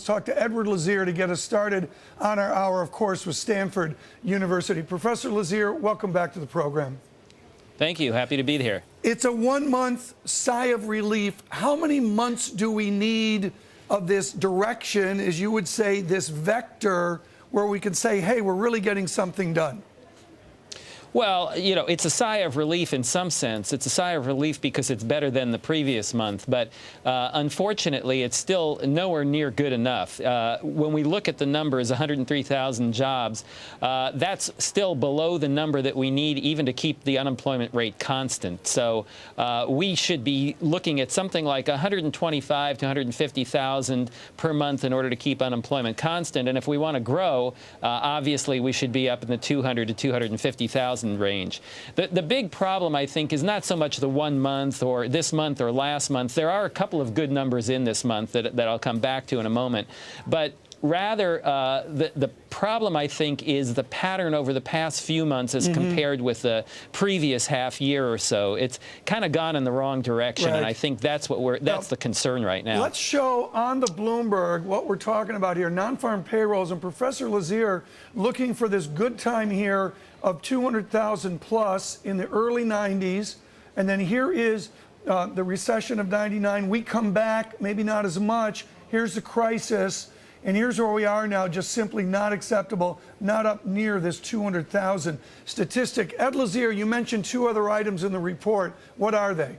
Let's talk to Edward Lazear to get us started on our hour, of course, with Stanford University. Professor Lazear, welcome back to the program. Thank you. Happy to be here. It's a 1-month sigh of relief. How many months do we need of this direction, as you would say, this vector, where we can say, hey, we're really getting something done? Well, you know, it's a sigh of relief in some sense. It's a sigh of relief because it's better than the previous month. But unfortunately, it's still nowhere near good enough. When we look at the numbers, 103,000 jobs, that's still below the number that we need even to keep the unemployment rate constant. So we should be looking at something like 125 to 150,000 per month in order to keep unemployment constant. And if we want to grow, obviously we should be up in the 200 to 250,000 range. The big problem, I think, is not so much the 1 month or this month or last month. There are a couple of good numbers in this month that I'll come back to in a moment. But rather, the problem, I think, is the pattern over the past few months as compared with the previous half year or so. It's kind of gone in the wrong direction, and I think that's the concern right now. Let's show on the Bloomberg what we're talking about here, non-farm payrolls, and Professor Lazear looking for this good time here of 200,000 plus in the early 90s, and then here is the recession of 99. We come back, maybe not as much. Here's the crisis. And here's where we are now, just simply not acceptable, not up near this 200,000 statistic. Ed Lazear, you mentioned two other items in the report. What are they?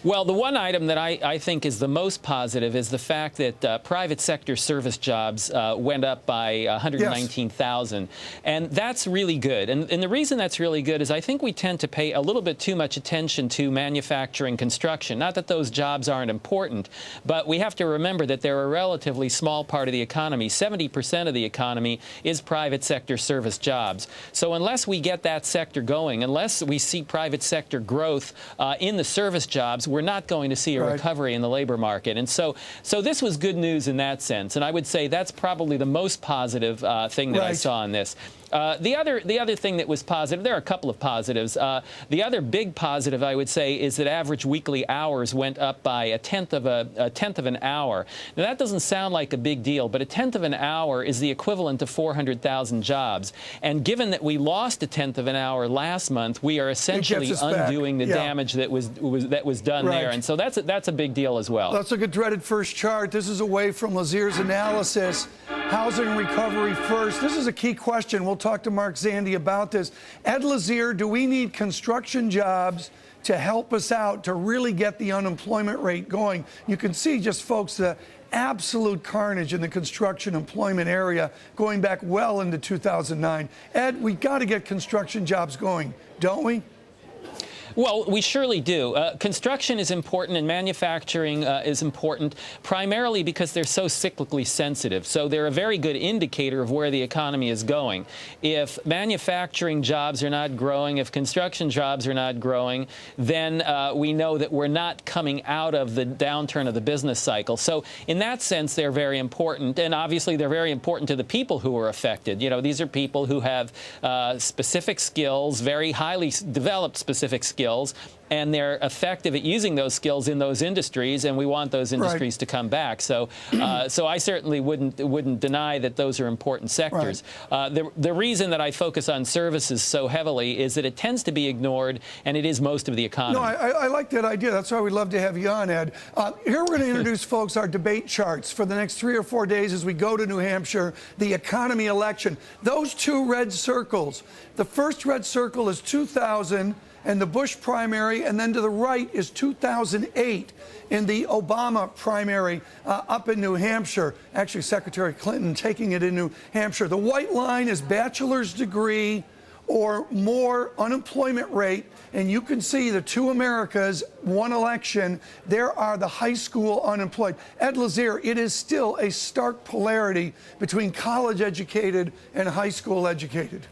Well, the one item that I think is the most positive is the fact that private sector service jobs went up by 119,000. Yes. And that's really good. And the reason that's really good is I think we tend to pay a little bit too much attention to manufacturing construction. Not that those jobs aren't important, but we have to remember that they're a relatively small part of the economy. 70% of the economy is private sector service jobs. So unless we get that sector going, unless we see private sector growth in the service jobs, we're not going to see a recovery in the labor market. And so this was good news in that sense. And I would say that's probably the most positive thing that I saw in this. The other thing that was positive, there are a couple of positives. The other big positive, I would say, is that average weekly hours went up by a tenth of an hour. Now, that doesn't sound like a big deal, but a tenth of an hour is the equivalent of 400,000 jobs. And given that we lost a tenth of an hour last month, we are essentially undoing the damage that was done there. And so that's a big deal as well. Let's look at dreaded first chart. This is away from Lazear's analysis. Housing recovery first. This is a key question. We'll talk to Mark Zandi about this. Ed Lazear, do we need construction jobs to help us out to really get the unemployment rate going? You can see just, folks, the absolute carnage in the construction employment area going back well into 2009. Ed, we've got to get construction jobs going, don't we? Well, we surely do. Construction is important and manufacturing is important primarily because they're so cyclically sensitive. So they're a very good indicator of where the economy is going. If manufacturing jobs are not growing, if construction jobs are not growing, then we know that we're not coming out of the downturn of the business cycle. So in that sense, they're very important. And obviously, they're very important to the people who are affected. You know, these are people who have specific skills, very highly developed specific skills, and they're effective at using those skills in those industries, and we want those industries to come back. So, so I certainly wouldn't deny that those are important sectors. The reason that I focus on services so heavily is that it tends to be ignored, and it is most of the economy. No, I like that idea. That's why we'd love to have you on, Ed. Here we're going to introduce, folks, our debate charts for the next 3 or 4 days as we go to New Hampshire, the economy election. Those two red circles. The first red circle is 2000. And the Bush primary, and then to the right is 2008 in the Obama primary up in New Hampshire. Actually, Secretary Clinton taking it in New Hampshire. The white line is bachelor's degree or more unemployment rate, and you can see the two Americas, one election, there are the high school unemployed. Ed Lazear, it is still a stark polarity between college educated and high school educated.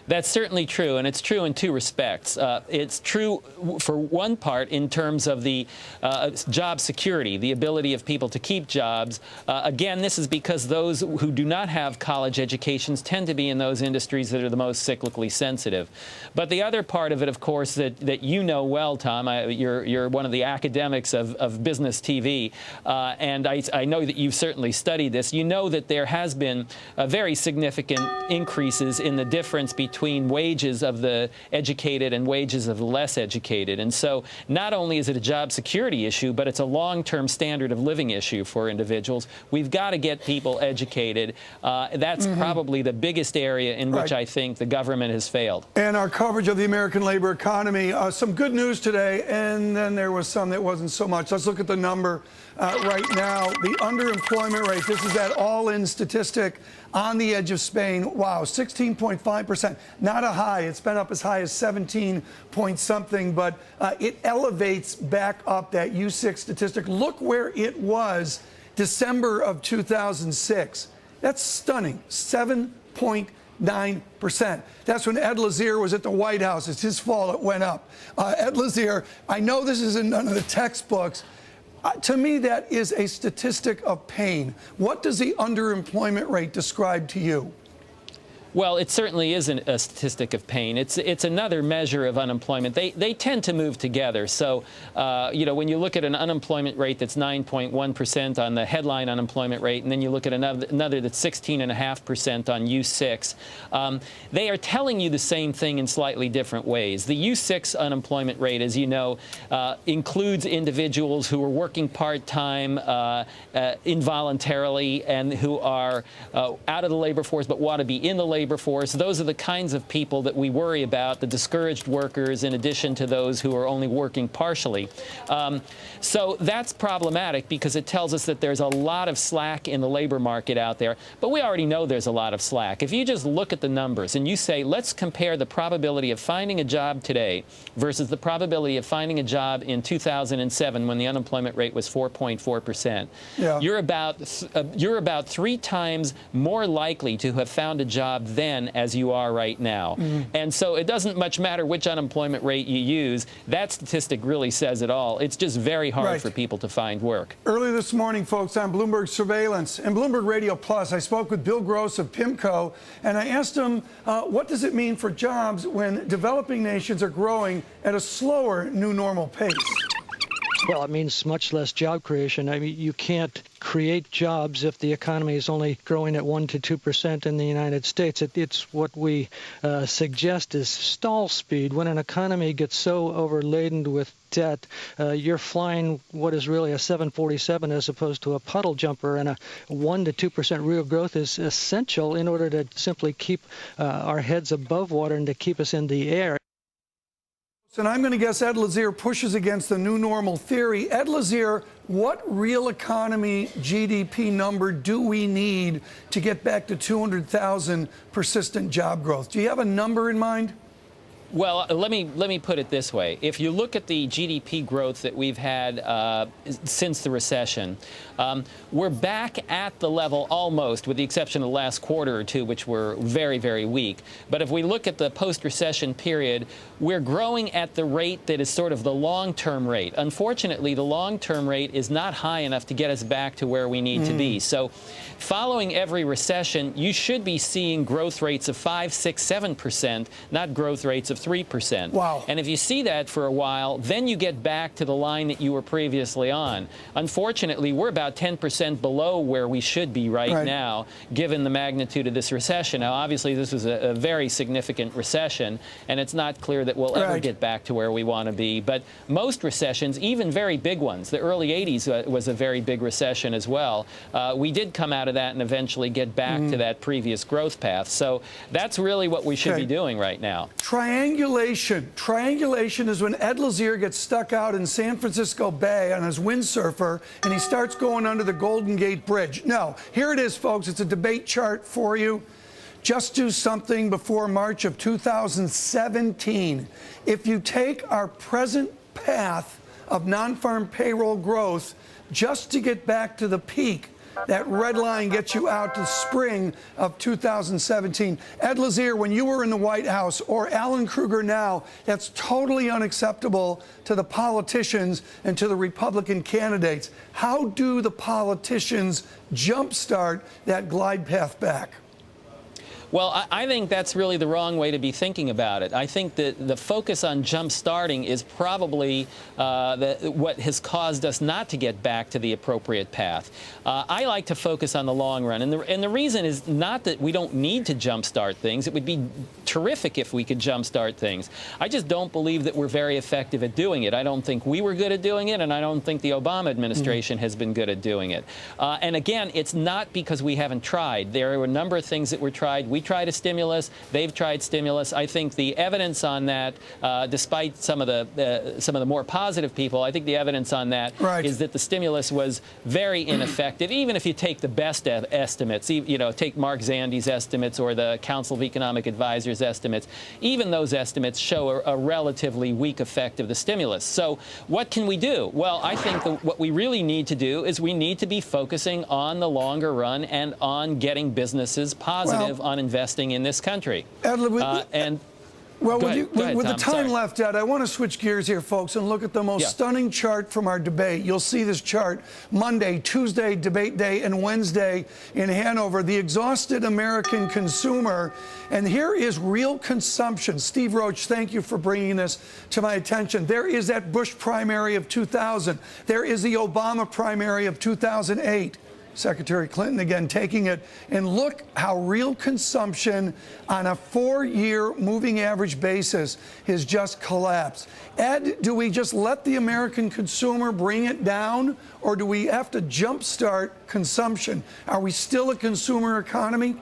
That's certainly true, and it's true in two respects. It's true, for one part, in terms of the job security, the ability of people to keep jobs. Again, this is because those who do not have college educations tend to be in those industries that are the most cyclically sensitive. But the other part of it, of course, that you know well, Tom, you're one of the academics of business TV, and I know that you've certainly studied this. You know that there has been very significant increases in the difference between wages of the educated and wages of the less educated. And so not only is it a job security issue, but it's a long-term standard of living issue for individuals. We've got to get people educated. That's probably the biggest area in which I think the government has failed. And our coverage of the American labor economy, some good news today, and then there was some that wasn't so much. Let's look at the number right now. The underemployment rate, this is that all-in statistic on the edge of Spain. Wow, 16.5%. Not a high. It's been up as high as 17 point something, but it elevates back up that U6 statistic. Look where it was December of 2006. That's stunning. 7.9%. That's when Ed Lazear was at the White House. It's his fault it went up. Ed Lazear, I know this is in none of the textbooks. To me, that is a statistic of pain. What does the underemployment rate describe to you? Well, it certainly isn't a statistic of pain. It's another measure of unemployment. They tend to move together. So, you know, when you look at an unemployment rate that's 9.1% on the headline unemployment rate, and then you look at another that's 16.5% on U6, they are telling you the same thing in slightly different ways. The U6 unemployment rate, as you know, includes individuals who are working part-time involuntarily and who are out of the labor force but want to be in the labor force. Those are the kinds of people that we worry about, the discouraged workers, in addition to those who are only working partially. So that's problematic because it tells us that there's a lot of slack in the labor market out there. But we already know there's a lot of slack. If you just look at the numbers and you say, let's compare the probability of finding a job today versus the probability of finding a job in 2007 when the unemployment rate was 4.4%, you're about 3 times more likely to have found a job then as you are right now. And so it doesn't much matter which unemployment rate you use. That statistic really says it all. It's just very hard for people to find work. Early this morning, folks, on Bloomberg Surveillance and Bloomberg Radio Plus, I spoke with Bill Gross of PIMCO, and I asked him, what does it mean for jobs when developing nations are growing at a slower new normal pace? Well, it means much less job creation. I mean, you can't create jobs if the economy is only growing at 1 to 2% in the United States. It's what we suggest is stall speed. When an economy gets so overladen with debt, you're flying what is really a 747 as opposed to a puddle jumper, and a 1 to 2% real growth is essential in order to simply keep our heads above water and to keep us in the air. And I'm going to guess Ed Lazear pushes against the new normal theory. Ed Lazear, what real economy GDP number do we need to get back to 200,000 persistent job growth? Do you have a number in mind? Well, let me put it this way. If you look at the GDP growth that we've had since the recession, we're back at the level almost, with the exception of the last quarter or two, which were very, very weak. But if we look at the post-recession period, we're growing at the rate that is sort of the long-term rate. Unfortunately, the long-term rate is not high enough to get us back to where we need to be. So following every recession, you should be seeing growth rates of 5, 6, 7%, not growth rates of 3%. Wow. And if you see that for a while, then you get back to the line that you were previously on. Unfortunately, we're about 10% below where we should be right now, given the magnitude of this recession. Now, obviously, this is a very significant recession, and it's not clear that we'll ever get back to where we want to be. But most recessions, even very big ones, the early 80s was a very big recession as well. We did come out of that and eventually get back to that previous growth path. So that's really what we should be doing right now. Triangulation. Triangulation is when Ed Lazear gets stuck out in San Francisco Bay on his windsurfer and he starts going under the Golden Gate Bridge. No, here it is, folks. It's a debate chart for you. Just do something before March of 2017. If you take our present path of non-farm payroll growth just to get back to the peak That red line gets you out to spring of 2017. Ed Lazear, when you were in the White House, or Alan Kruger now, that's totally unacceptable to the politicians and to the Republican candidates. How do the politicians jumpstart that glide path back? Well, I think that's really the wrong way to be thinking about it. I think that the focus on jump starting is probably what has caused us not to get back to the appropriate path. I like to focus on the long run. And the reason is not that we don't need to jump start things. It would be terrific if we could jump start things. I just don't believe that we're very effective at doing it. I don't think we were good at doing it, and I don't think the Obama administration has been good at doing it. And again, it's not because we haven't tried. There are a number of things that were tried. We tried a stimulus. They've tried stimulus. I think the evidence on that, despite some of the more positive people, I think the evidence on that is that the stimulus was very ineffective. Even if you take the best estimates, take Mark Zandi's estimates or the Council of Economic Advisors estimates, even those estimates show a relatively weak effect of the stimulus. So what can we do? Well, I think what we really need to do is we need to be focusing on the longer run and on getting businesses positive on investing in this country. With the time left, Ed, I want to switch gears here, folks, and look at the most stunning chart from our debate. You'll see this chart Monday, Tuesday, debate day, and Wednesday in Hanover. The exhausted American consumer. And here is real consumption. Steve Roach, thank you for bringing this to my attention. There is that Bush primary of 2000. There is the Obama primary of 2008. Secretary Clinton again taking it, and look how real consumption on a 4-year moving average basis has just collapsed. Ed, do we just let the American consumer bring it down, or do we have to jumpstart consumption? Are we still a consumer economy?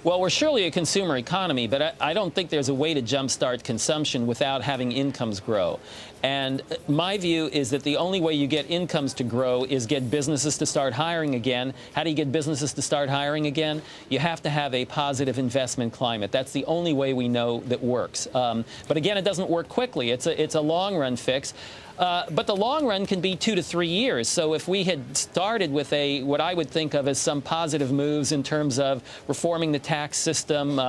Well, we're surely a consumer economy, but I don't think there's a way to jumpstart consumption without having incomes grow. And my view is that the only way you get incomes to grow is get businesses to start hiring again. How do you get businesses to start hiring again? You have to have a positive investment climate. That's the only way we know that works. But again, it doesn't work quickly. It's a long-run fix. But the long run can be 2 to 3 years. So if we had started with what I would think of as some positive moves in terms of reforming the tax system,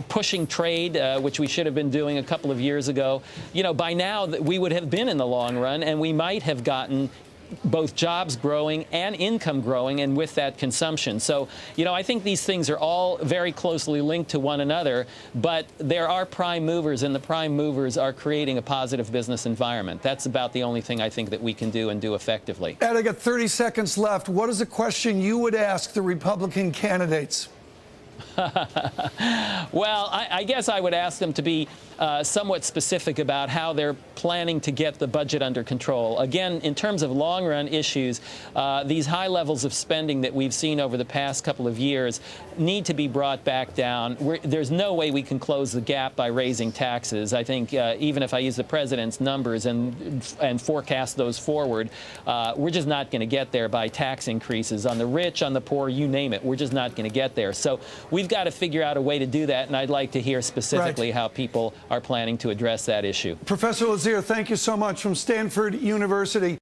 pushing trade, which we should have been doing a couple of years ago, by now we would have been in the long run, and we might have gotten both jobs growing and income growing, and with that consumption. So, I think these things are all very closely linked to one another, but there are prime movers, and the prime movers are creating a positive business environment. That's about the only thing I think that we can do and do effectively. Ed, I got 30 seconds left. What is the question you would ask the Republican candidates? Well, I guess I would ask them to be somewhat specific about how they're planning to get the budget under control. Again, in terms of long-run issues, these high levels of spending that we've seen over the past couple of years need to be brought back down. There's no way we can close the gap by raising taxes. I think even if I use the president's numbers and forecast those forward, we're just not going to get there by tax increases on the rich, on the poor, you name it. We're just not going to get there. So we've got to figure out a way to do that, and I'd like to hear specifically how people are planning to address that issue. Professor Lazear, thank you so much, from Stanford University.